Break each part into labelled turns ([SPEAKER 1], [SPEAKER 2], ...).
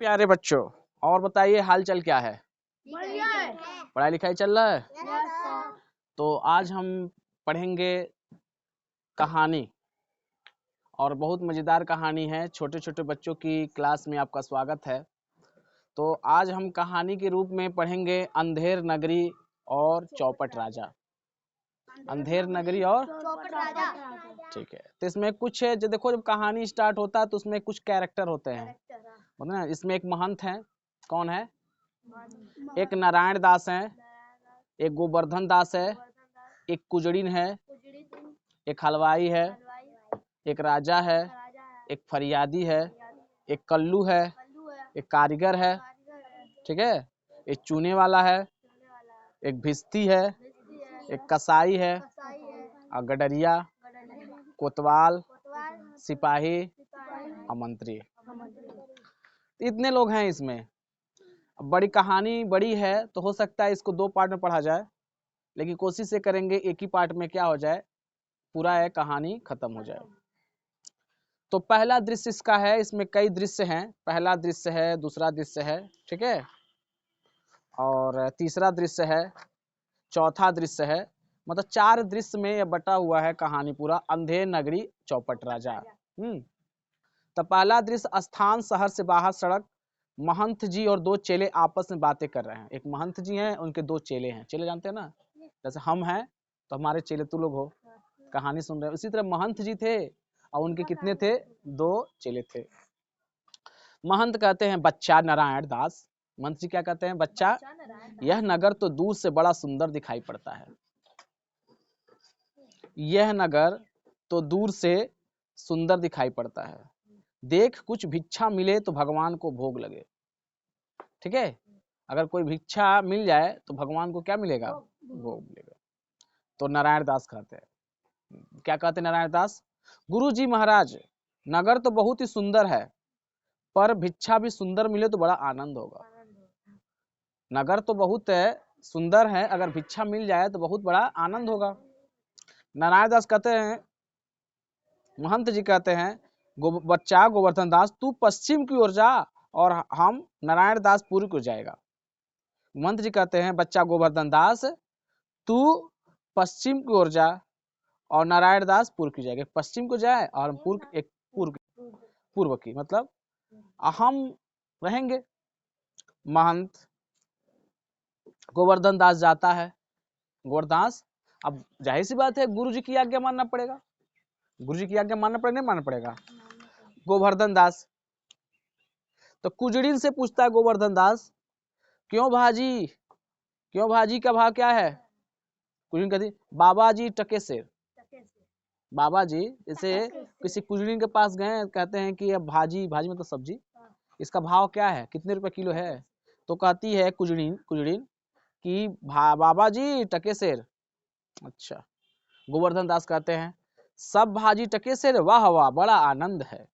[SPEAKER 1] प्यारे बच्चों, और बताइए हाल चाल क्या है? पढ़ाई लिखाई चल रहा है? तो आज हम पढ़ेंगे कहानी, और बहुत मजेदार कहानी है। छोटे छोटे बच्चों की क्लास में आपका स्वागत है। तो आज हम कहानी के रूप में पढ़ेंगे अंधेर नगरी और चौपट राजा। अंधेर नगरी और चौपट राजा, ठीक है। तो इसमें कुछ है जो देखो, जब कहानी स्टार्ट होता है तो उसमें कुछ कैरेक्टर होते हैं, मतलब ना। इसमें एक महंत है। कौन है? एक नारायण दास है, एक गोवर्धन दास है, एक कुजड़ीन है, एक हलवाई है, एक राजा है, एक फरियादी है, एक कल्लू है, एक कारीगर है, ठीक है, एक चूने वाला है, एक भिस्ती है, एक कसाई है, और गडरिया, कोतवाल, सिपाही और मंत्री। इतने लोग हैं इसमें। अब बड़ी कहानी बड़ी है तो हो सकता है इसको दो पार्ट में पढ़ा जाए, लेकिन कोशिश ये करेंगे एक ही पार्ट में क्या हो जाए, पूरा है कहानी खत्म हो जाए। तो पहला दृश्य इसका है, इसमें कई दृश्य हैं। पहला दृश्य है, दूसरा दृश्य है, ठीक है, और तीसरा दृश्य है, चौथा दृश्य है। मतलब 4 दृश्य में यह बटा हुआ है कहानी पूरा, अंधेर नगरी चौपट राजा। तो पहला दृश्य, स्थान शहर से बाहर सड़क, महंत जी और 2 चेले आपस में बातें कर रहे हैं। एक महंत जी हैं, उनके 2 चेले हैं। चेले जानते हैं ना, जैसे हम हैं तो हमारे चेले तू लोग हो, कहानी सुन रहे हो। इसी तरह महंत जी थे और उनके कितने थे? 2 चेले थे। महंत कहते हैं बच्चा नारायण दास। महंत जी क्या कहते हैं? बच्चा, यह नगर तो दूर से बड़ा सुंदर दिखाई पड़ता है। यह नगर तो दूर से सुंदर दिखाई पड़ता है। देख कुछ भिक्षा मिले तो भगवान को भोग लगे। ठीक है, अगर कोई भिक्षा मिल जाए तो भगवान को क्या मिलेगा? भोग मिलेगा। तो नारायण दास कहते हैं, क्या कहते हैं नारायण दास? गुरु जी महाराज, नगर तो बहुत ही सुंदर है, पर भिक्षा भी सुंदर मिले तो बड़ा आनंद होगा। नगर तो बहुत सुंदर है, अगर भिक्षा मिल जाए तो बहुत बड़ा आनंद होगा। नारायण दास कहते हैं, महंत जी कहते हैं, बच्चा गोवर्धन दास, तू पश्चिम की ओर जा और हम नारायण दास पूर्व की ओर जाएगा। महंत जी कहते हैं, बच्चा गोवर्धन दास, तू पश्चिम की ओर जा और नारायण दास पूर्व की जाएगा। पश्चिम को जाए और हम पूर्व की, मतलब हम रहेंगे। महंत गोवर्धन दास जाता है। गोवर्धन दास, अब जाहिर सी बात है गुरु जी की आज्ञा मानना पड़ेगा। गुरु जी की आज्ञा मानना पड़ेगा, नहीं मानना पड़ेगा? गोवर्धन दास तो कुजड़ीन से पूछता है गोवर्धन दास, क्यों भाजी, क्यों भाजी का भाव क्या है? कुजड़ीन कहती, बाबा जी टके शेर। बाबा जी, जैसे किसी कुजड़ीन के पास गए, कहते हैं कि अब भाजी, भाजी मतलब सब्जी, इसका भाव क्या है, कितने रुपए किलो है? तो कहती है कुजड़ीन कि बाबा जी टके शेर। अच्छा। गोवर्धन दास कहते हैं, सब भाजी टके शेर, वाह वाह बड़ा आनंद है।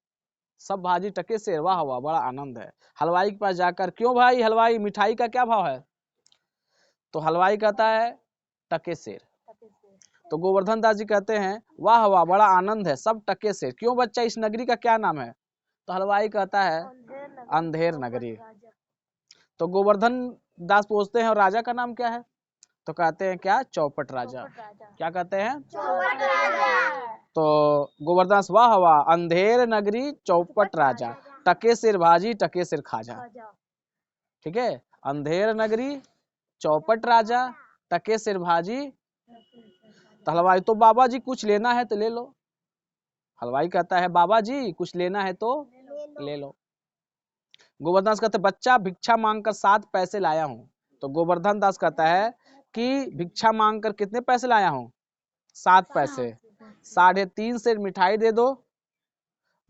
[SPEAKER 1] सब भाजी टके शेर, वाह वाह बड़ा आनंद है। हलवाई के पास जाकर, क्यों भाई हलवाई, मिठाई का क्या भाव है? तो हलवाई कहता है टके शेर। तो गोवर्धन दास जी कहते हैं, वाह वाह बड़ा आनंद है, सब टके शेर। क्यों बच्चा, इस नगरी का क्या नाम है? तो हलवाई कहता है अंधेर नगरी। तो गोवर्धन दास पूछते हैं, और राजा का नाम क्या है? तो कहते हैं क्या? चौपट राजा। क्या कहते हैं? चौपट राजा। तो गोवर्धन दास, वाह वाह अंधेर नगरी चौपट राजा, टके सिर भाजी टके सिर खाजा। ठीक है, अंधेर नगरी चौपट राजा, टके सिर भाजी। तो हलवाई, तो बाबा जी कुछ लेना है तो ले लो। हलवाई कहता है, बाबा जी कुछ लेना है तो ले लो। गोवर्धन दास कहते, बच्चा भिक्षा मांगकर 7 पैसे लाया हूं। तो गोवर्धन दास कहता है कि भिक्षा मांगकर कितने पैसे लाया हूं? 7 पैसे। 3.5 सेर मिठाई दे दो।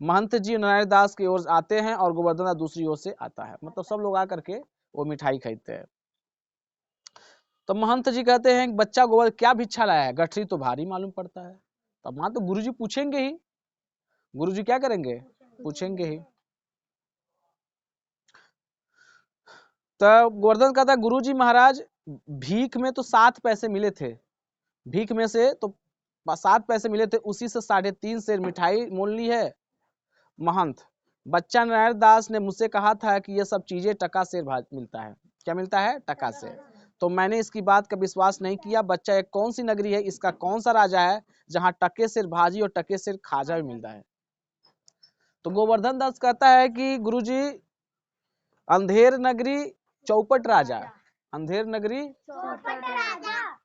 [SPEAKER 1] महंत जी नारायण दास की ओर आते हैं और गोवर्धन दास दूसरी ओर से आता है, मतलब सब लोग आकर के वो मिठाई खरीदते हैं। तो महंत जी कहते हैं, बच्चा गोवर्धन क्या भिक्षा लाया है? गठरी तो भारी मालूम पड़ता है। तब मां तो गुरुजी पूछेंगे ही, गुरुजी क्या करेंगे? पूछेंगे ही। तो गोवर्धन कहता है, गुरुजी महाराज भीख में तो 7 पैसे मिले थे, भीख में से तो 7 पैसे मिले थे, उसी से 3.5 सेर मिठाई मोल ली है। महंत, बच्चा नारायण दास ने मुझसे कहा था कि ये सब चीजें टका से मिलता है। क्या मिलता है? टका से। तो मैंने इसकी बात का विश्वास नहीं किया। बच्चा, एक कौन सी नगरी है, इसका कौन सा राजा है जहाँ टके सिर भाजी और टके सिर खाजा भी मिलता है? तो गोवर्धन दास कहता है कि गुरुजी, अंधेर नगरी चौपट राजा, अंधेर नगरी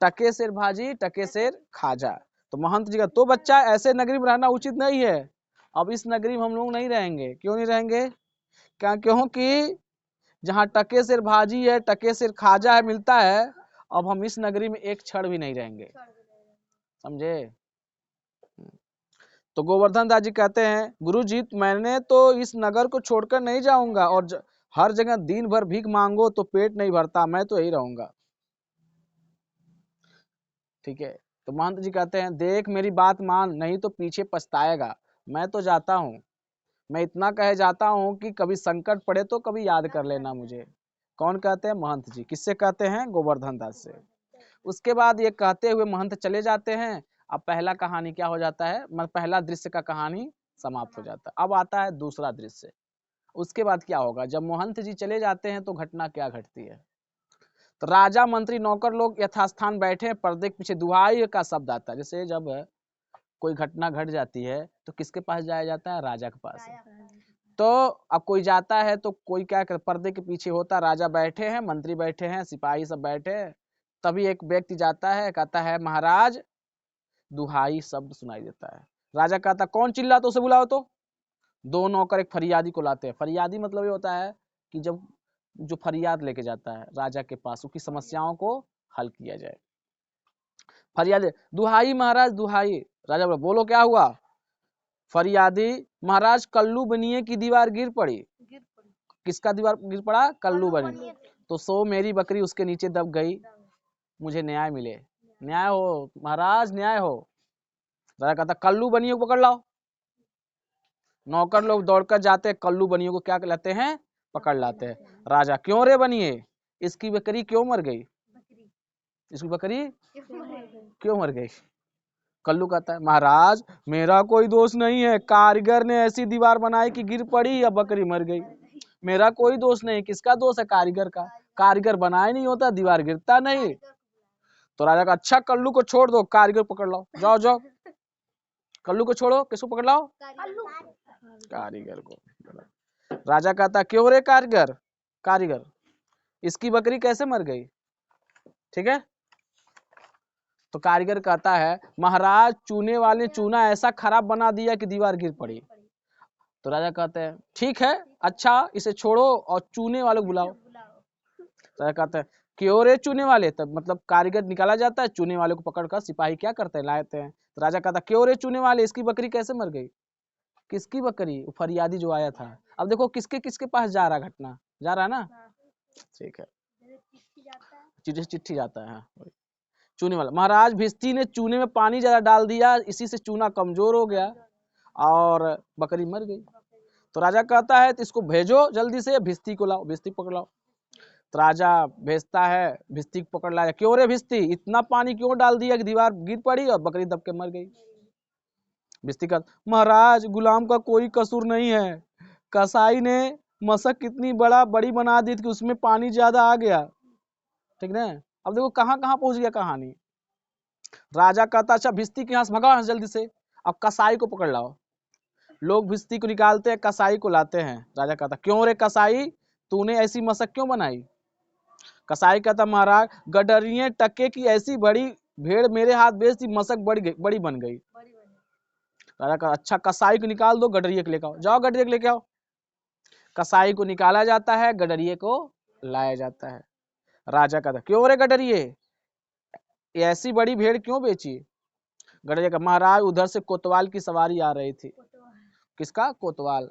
[SPEAKER 1] टके सिर भाजी टके सिर खाजा। तो महंत जी का, तो बच्चा ऐसे नगरी में रहना उचित नहीं है, अब इस नगरी में हम लोग नहीं रहेंगे। क्यों नहीं रहेंगे? क्योंकि जहाँ टके सिर भाजी है, टके सिर खाजा है, मिलता है, अब हम इस नगरी में एक क्षण भी नहीं रहेंगे। समझे? तो गोवर्धन दास जी कहते हैं, गुरुजी मैंने तो इस नगर को छोड़कर नहीं जाऊंगा, और हर जगह दिन भर भीख मांगो तो पेट नहीं भरता, मैं तो यही रहूंगा। ठीक है। तो महंत जी कहते हैं, देख मेरी बात मान, नहीं तो पीछे पछताएगा। मैं तो जाता हूँ, मैं इतना कहे जाता हूँ कि कभी संकट पड़े तो कभी याद कर लेना मुझे। कौन कहते हैं? महंत जी। किससे कहते हैं? गोवर्धन दास से। उसके बाद ये कहते हुए महंत चले जाते हैं। अब पहला कहानी क्या हो जाता है, मतलब पहला दृश्य का कहानी समाप्त हो जाता है। अब आता है दूसरा दृश्य। उसके बाद क्या होगा? जब महंत जी चले जाते हैं तो घटना क्या घटती है? तो राजा मंत्री नौकर लोग यथास्थान बैठे, पर्दे के पीछे दुहाई का शब्द आता है। जैसे जब कोई घटना घट जाती है तो किसके पास जाया जाता है? राजा के पास। तो अब कोई जाता है तो कोई क्या कर, पर्दे के पीछे होता, राजा बैठे हैं, मंत्री बैठे हैं, सिपाही सब बैठे हैं। तभी एक व्यक्ति जाता है, कहता है महाराज, दुहाई शब्द सुनाई देता है। राजा कहता, कौन चिल्ला, तो उसे बुलाओ। तो दो नौकर एक फरियादी को लाते हैं। फरियादी मतलब ये होता है कि जब जो फरियाद लेके जाता है राजा के पास, उसकी समस्याओं को हल किया जाए। फरियादी, दुहाई महाराज दुहाई। राजा बोला, बोलो क्या हुआ? फरियादी, महाराज कल्लू बनिए की दीवार गिर पड़ी। किसका दीवार गिर पड़ा? कल्लू बनी। तो सो मेरी बकरी उसके नीचे दब गई, मुझे न्याय मिले। न्याय हो महाराज, न्याय हो। राजा कहता, कल्लू बनिए को पकड़ लाओ। नौकर लोग दौड़कर जाते हैं, कल्लू बनिए को क्या लेते हैं? पकड़ लाते हैं। राजा, क्यों रे बनिए, इसकी बकरी क्यों मर गई? इसकी बकरी क्यों मर गई? कल्लू कहता है, महाराज मेरा कोई दोष नहीं है, कारीगर ने ऐसी दीवार बनाई कि गिर पड़ी या बकरी मर गई। मेरा कोई दोष नहीं। किसका दोष है? कारीगर का। कारीगर बनाए नहीं होता, दीवार गिरता नहीं। तो राजा का, अच्छा कल्लू को छोड़ दो, कारीगर पकड़ लाओ, जाओ जाओ। कल्लू को छोड़ो, किसको पकड़ लाओ? कारीगर को। राजा कहता, क्यों रे कारीगर, कारीगर इसकी बकरी कैसे मर गई? ठीक है। तो कारीगर कहता है, महाराज चूने वाले चूना ऐसा खराब बना दिया कि दीवार गिर पड़ी। तो राजा कहते हैं, ठीक है, अच्छा इसे छोड़ो और चूने वाले को बुलाओ। राजा कहते हैं, क्यों रे चूने वाले? तब मतलब कारीगर निकाला जाता है, चूने वाले को पकड़कर सिपाही क्या करते हैं? लाते हैं। तो राजा कहता, क्यों रे चूने वाले, इसकी बकरी कैसे मर गई? किसकी बकरी? फरियादी जो आया था। अब देखो किसके किसके पास जा रहा, घटना जा रहा है ना। ठीक है, चिट्ठी जाता है। चूने वाला, महाराज भिस्ती ने चूने में पानी ज्यादा डाल दिया, इसी से चूना कमजोर हो गया और बकरी मर गई। तो राजा कहता है, तो इसको भेजो जल्दी से, भिस्ती को लाओ, भिस्ती पकड़ लाओ। तो राजा भेजता है, भिस्ती को पकड़ लाया। क्यों रे भिस्ती, इतना पानी क्यों डाल दिया कि दीवार गिर पड़ी और बकरी दब के मर गई? भिस्ती का, महाराज गुलाम का कोई कसूर नहीं है, कसाई ने मशक कितनी बड़ी बना दी कि उसमें पानी ज्यादा आ गया। ठीक ना। अब देखो कहाँ कहाँ पहुंच गया कहानी। राजा कहता, अच्छा भिस्ती के यहाँ से भगाओ जल्दी से, अब कसाई को पकड़ लाओ। लोग भिस्ती को निकालते हैं, कसाई को लाते हैं। राजा कहता, क्यों रे कसाई, तूने ऐसी मशक क्यों बनाई? कसाई कहता, महाराज गडरिये टके की ऐसी बड़ी भेड़ मेरे हाथ बेच दी, मशक बड़ी बन गई। राजा कहता, अच्छा कसाई को निकाल दो, गडरिये को लेकर आओ, जाओ गडरिये को लेके आओ। कसाई को निकाला जाता है, गडरिये को लाया जाता है। राजा कहता, क्यों रे गडरिये, ऐसी बड़ी भेड़ क्यों बेची? गडरिया का, महाराज उधर से कोतवाल की सवारी आ रही थी। किसका? कोतवाल।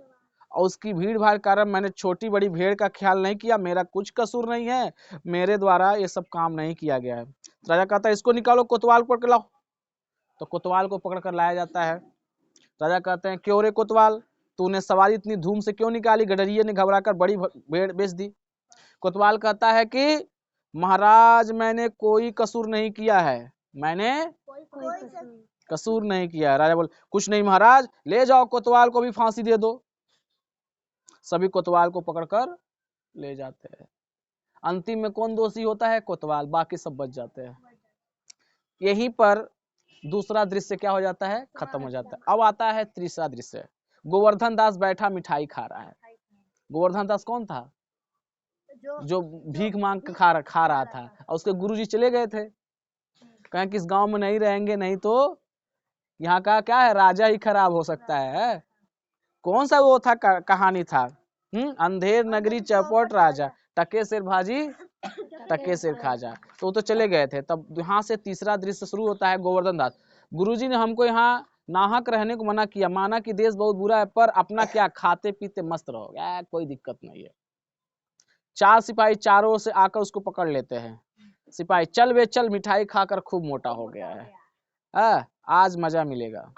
[SPEAKER 1] और उसकी भीड़ भाड़ कारण मैंने छोटी बड़ी भेड़ का ख्याल नहीं किया, मेरा कुछ कसूर नहीं है, मेरे द्वारा ये सब काम नहीं किया गया है। राजा कहता है, इसको निकालो, कोतवाल पकड़ लाओ। तो कोतवाल को पकड़ कर लाया जाता है। राजा कहते हैं, क्यों रे कोतवाल, तूने सवारी इतनी धूम से क्यों निकाली? गडरिये ने घबरा कर बड़ी भेड़ बेच दी। कोतवाल कहता है कि महाराज मैंने कोई कसूर नहीं किया है, मैंने कसूर नहीं किया है। राजा बोल, कुछ नहीं महाराज, ले जाओ कोतवाल को भी फांसी दे दो। सभी कोतवाल को पकड़कर ले जाते हैं। अंतिम में कौन दोषी होता है? कोतवाल, बाकी सब बच जाते हैं। यहीं पर दूसरा दृश्य क्या हो जाता है? खत्म हो जाता है। अब आता है तीसरा दृश्य। गोवर्धन दास बैठा मिठाई खा रहा है। गोवर्धन दास कौन था? जो भीख मांग के खा रहा था, और उसके गुरुजी चले गए थे, कहें कि इस गांव में नहीं रहेंगे, नहीं तो यहाँ का क्या है, राजा ही खराब हो सकता है। कौन सा वो था कहानी था? अंधेर नगरी चौपट राजा, टके सिर भाजी टके सिर खाजा। तो चले गए थे। तब यहाँ से तीसरा दृश्य शुरू होता है। गोवर्धन दास, गुरुजी ने हमको यहाँ नाहक रहने को मना किया, माना कि देश बहुत बुरा है, पर अपना क्या, खाते पीते मस्त रहो, कोई दिक्कत नहीं है। 4 सिपाही चारों ओर से आकर उसको पकड़ लेते हैं। सिपाही, चल बे चल, मिठाई खाकर खूब मोटा हो गया है, आज मजा मिलेगा।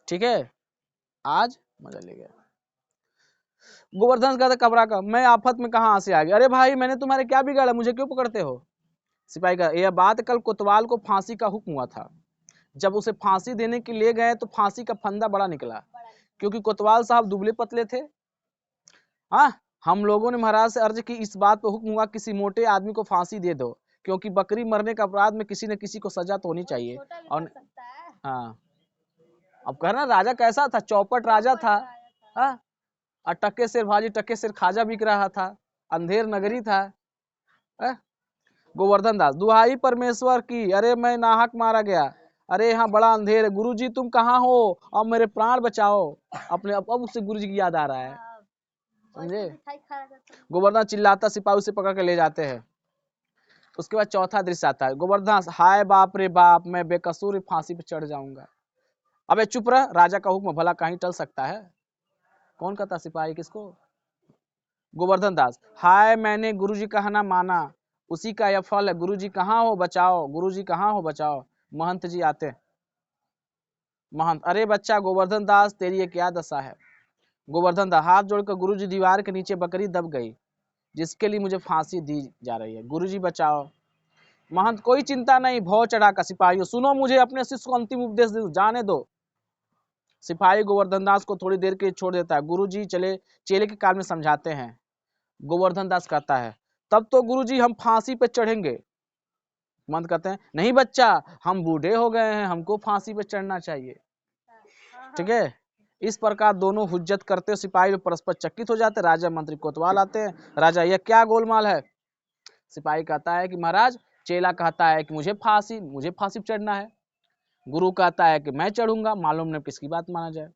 [SPEAKER 1] ठीक है, आज मजा लेगा। गोवर्धन कहता कबरा का, मैं आफत में कहां से आ गया? अरे भाई, मैंने तुम्हारे क्या बिगाड़ा, मुझे क्यों पकड़ते हो? सिपाही का, यह बात कल कोतवाल को फांसी का हुक्म हुआ था। जब उसे फांसी देने के लिए गए तो फांसी का फंदा बड़ा निकला, क्योंकि कोतवाल साहब दुबले पतले थे। हाँ, हम लोगों ने महाराज से अर्ज की, इस बात पर हुक्म हुआ किसी मोटे आदमी को फांसी दे दो, क्योंकि बकरी मरने का अपराध में किसी न किसी को सजा तो होनी चाहिए। और हाँ, अब कहना राजा कैसा था? चौपट राजा था। हाँ, और टके सिर भाजी टके सिर खाजा बिक रहा था, अंधेर नगरी था। गोवर्धन दास, दुहाई परमेश्वर की, अरे मैं नाहक मारा गया, अरे यहाँ बड़ा अंधेर है, गुरुजी तुम कहाँ हो, अब मेरे प्राण बचाओ। अपने अब उससे गुरुजी की याद आ रहा है, समझे? गोवर्धन चिल्लाता, सिपाही उसे पकड़ के ले जाते हैं। उसके बाद चौथा दृश्य आता है। गोवर्धन, हाय बाप रे बाप, मैं बेकसूर फांसी पे चढ़ जाऊंगा। अबे चुप रह, राजा का हुक्म भला कहीं टल सकता है? कौन कहता सिपाही किसको? गोवर्धन दास, हाय मैंने गुरुजी का कहना माना, उसी का यह फल है। गुरुजी कहाँ हो, बचाओ, गुरुजी कहाँ हो, बचाओ। महंत जी आते। महंत, अरे बच्चा गोवर्धन दास, तेरी ये क्या दशा है? गोवर्धन दास, हाथ जोड़कर, गुरुजी दीवार के नीचे बकरी दब गई, जिसके लिए मुझे फांसी दी जा रही है, गुरुजी बचाओ। महंत, कोई चिंता नहीं, भौ चढ़ा का। सिपाहियों सुनो, मुझे अपने शिष्य को अंतिम उपदेश जाने दो। सिपाही गोवर्धन दास को थोड़ी देर के लिए छोड़ देता है। गुरुजी चेले के काल में समझाते हैं। गोवर्धन दास कहता है, तब तो गुरुजी हम फांसी पे चढ़ेंगे। महंत कहते हैं, नहीं बच्चा, हम बूढ़े हो गए हैं, हमको फांसी पे चढ़ना चाहिए। ठीक है, इस प्रकार दोनों हुज्जत करते, सिपाही परस्पर चकित हो जाते। राजा मंत्री कोतवाल आते हैं। राजा, यह क्या गोलमाल है? सिपाही कहता है कि महाराज, चेला कहता है कि मुझे फांसी पे चढ़ना है, गुरु कहता है कि मैं चढ़ूंगा, मालूम नहीं किसकी बात माना जाए।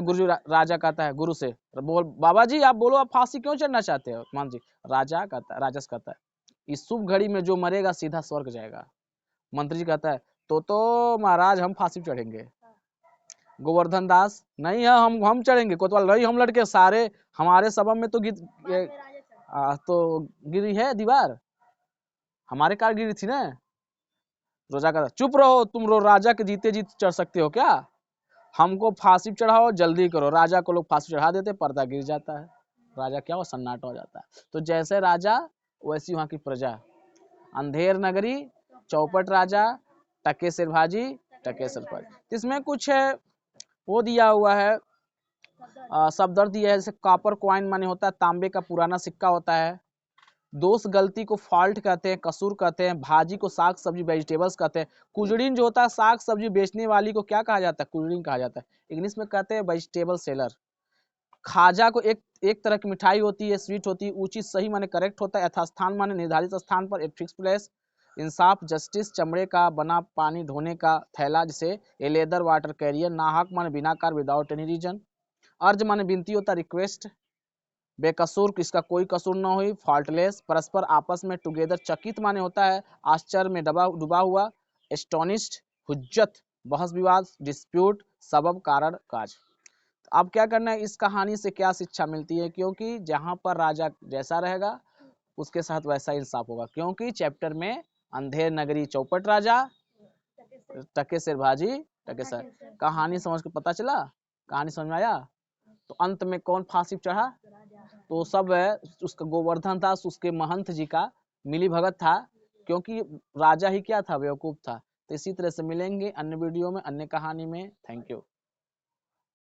[SPEAKER 1] गुरुजी, राजा कहता है गुरु से, बोल बाबा जी, आप बोलो, आप फांसी क्यों चढ़ना चाहते हो? मान जी, राजस कहता है, इस शुभ घड़ी में जो मरेगा सीधा स्वर्ग जाएगा। मंत्री जी कहता है, तो महाराज हम फांसी पे चढ़ेंगे। गोवर्धन दास, नहीं है, हम चढ़ेंगे। कोतवाल, नहीं, हम लड़के सारे, हमारे सभा में तो गिरी है दीवार, हमारे कार गिरी थी ना। रोजा कहता, चुप रहो तुम, राजा के जीते जीत चढ़ सकते हो क्या? हमको फांसी चढ़ाओ, जल्दी करो। राजा को लोग फांसी चढ़ा देते, पर्दा गिर जाता है, राजा क्या हो, सन्नाटा हो जाता है। तो जैसे राजा वैसी वहां की प्रजा। अंधेर नगरी, चौपट राजा, टके सिर भाजी टके सिर भाजी। इसमें कुछ है वो दिया हुआ है, शब्द दिया है, जैसे कॉपर कॉइन माने होता है तांबे का पुराना सिक्का होता है। दोष गलती को फॉल्ट कहते हैं, कसूर कहते हैं। भाजी को साग सब्जी वेजिटेबल्स कहते हैं। कुजड़ीन जो होता है साग सब्जी बेचने वाली को क्या कहा जाता है? कुजड़ीन कहा जाता है, इंग्लिश में कहते हैं वेजिटेबल सेलर। खाजा को एक तरह की मिठाई होती है, स्वीट होती है। उचित सही माने करेक्ट होता है, यथास्थान माने निर्धारित स्थान पर, एक फिक्स प्लेस। इंसाफ जस्टिस, चमड़े का बना पानी ढोने का थैला, जैसे ए लेदर वाटर कैरियर। नाहक माने बिना कार, विदाउट एनी रीजन। अर्ज माने विनती होता, रिक्वेस्ट। बेकसूर, किसका कोई कसूर न हुई, फॉल्टलेस। परस्पर आपस में, टुगेदर। चकित माने होता है आश्चर्य में डूबा हुआ, एस्टोनिश्ड। हुज्जत, बहस विवाद, डिस्प्यूट, सबब कारण काज। अब क्या करना है, इस कहानी से क्या शिक्षा मिलती है? क्योंकि जहां पर राजा जैसा रहेगा उसके साथ वैसा इंसाफ होगा। क्योंकि चैप्टर में अंधेर नगरी चौपट राजा, टके सिर भाजी टके सिर, कहानी समझ के पता चला, कहानी समझ में आया। तो अंत में कौन फांसी चढ़ा? तो सब है, उसका गोवर्धन दास, उसके महंत जी का मिली भगत था, क्योंकि राजा ही क्या था, बेवकूफ था। तो इसी तरह से मिलेंगे अन्य वीडियो में, अन्य कहानी में। Thank you.